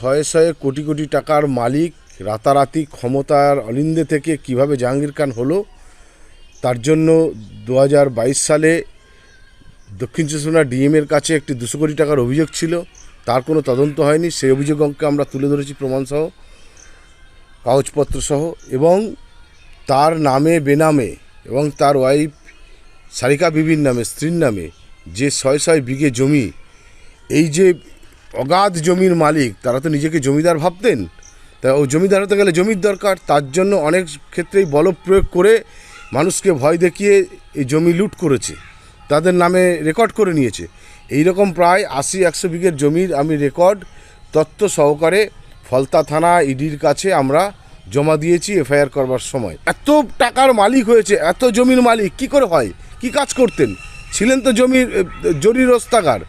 শয়ে শয়ে কোটি কোটি টাকার মালিক রাতারাতি ক্ষমতার অলিন্দে থেকে কিভাবে জাহাঙ্গীর খান হলো, তার জন্য 2022 সালে দক্ষিণ চব্বিশ পরগনা ডিএমের কাছে একটি 200 কোটি টাকার অভিযোগ ছিল। তার কোনো তদন্ত হয়নি। সেই অভিযোগকে আমরা তুলে ধরেছি প্রমাণসহ, কাগজপত্র সহ, এবং তার নামে বেনামে এবং তার ওয়াইফ সারিকা বিবির নামে, স্ত্রীর নামে যে শয়ে শয়ে বিঘে জমি, এই যে অগাধ জমির মালিক, তারা তো নিজেকে জমিদার ভাবতেন। তা ও জমিদার হতে গেলে জমির দরকার। তার জন্য অনেক ক্ষেত্রেই বল প্রয়োগ করে মানুষকে ভয় দেখিয়ে এই জমি লুট করেছে, তাদের নামে রেকর্ড করে নিয়েছে। এই রকম প্রায় 80-100 বিঘের জমির আমি রেকর্ড তথ্য সহকারে ফলতা থানা ইডির কাছে আমরা জমা দিয়েছি এফআইআর করবার সময়। এত টাকার মালিক হয়েছে, এত জমির মালিক কি করে হয়? কি কাজ করতেন? ছিলেন তো জমির জরি রস্তাগার।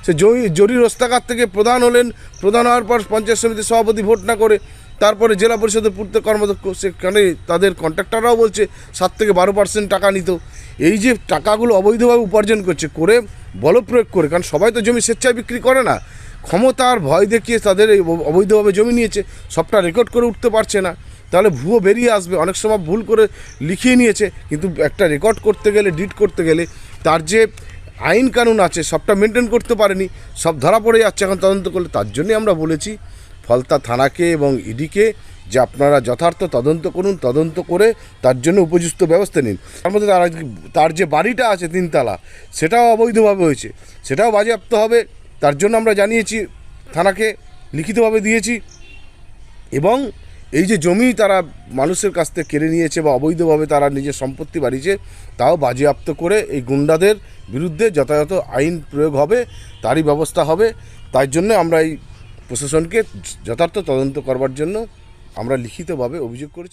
সে জরি রস্তাগার থেকে প্রধান হলেন, প্রধান হওয়ার পর পঞ্চায়েত সমিতির সভাপতি ভোট না করে তারপরে জেলা পরিষদের পূর্ত কর্মদক্ষ, সেখানে তাদের কন্ট্রাক্টররাও বলছে 7-12% টাকা নিত। এই যে টাকাগুলো অবৈধভাবে উপার্জন করছে, করে বল প্রয়োগ করে, কারণ সবাই তো জমি স্বেচ্ছায় বিক্রি করে না, ক্ষমতার ভয় দেখিয়ে তাদের এই অবৈধভাবে জমি নিয়েছে, সবটা রেকর্ড করে উঠতে পারছে না, তাহলে ভুয়ো বেরিয়ে আসবে। অনেক সময় ভুল করে লিখিয়ে নিয়েছে, কিন্তু একটা রেকর্ড করতে গেলে, ডিট করতে গেলে তার যে আইন কানুন আছে সবটা মেনটেন করতে পারেনি, সব ধরা পড়ে যাচ্ছে এখন তদন্ত করলে। তার জন্যই আমরা বলেছি ফলতা থানাকে এবং ইডিকে যে আপনারা যথার্থ তদন্ত করুন, তদন্ত করে তার জন্য উপযুক্ত ব্যবস্থা নিন। তার মধ্যে তার যে বাড়িটা আছে 3 তলা, সেটাও অবৈধভাবে হয়েছে, সেটাও বাজেয়াপ্ত হবে। তার জন্য আমরা জানিয়েছি, থানাকে লিখিতভাবে দিয়েছি। এবং এই যে জমি তারা মানুষের কাছ থেকে কেড়ে নিয়েছে বা অবৈধভাবে তারা নিজের সম্পত্তি বাড়িয়েছে, তাও বাজেয়াপ্ত করে এই গুন্ডাদের বিরুদ্ধে যথাযথ আইন প্রয়োগ হবে, তারই ব্যবস্থা হবে। তাই জন্য আমরা এই প্রশাসনকে যথার্থ তদন্ত করবার জন্য আমরা লিখিতভাবে অভিযোগ করেছি।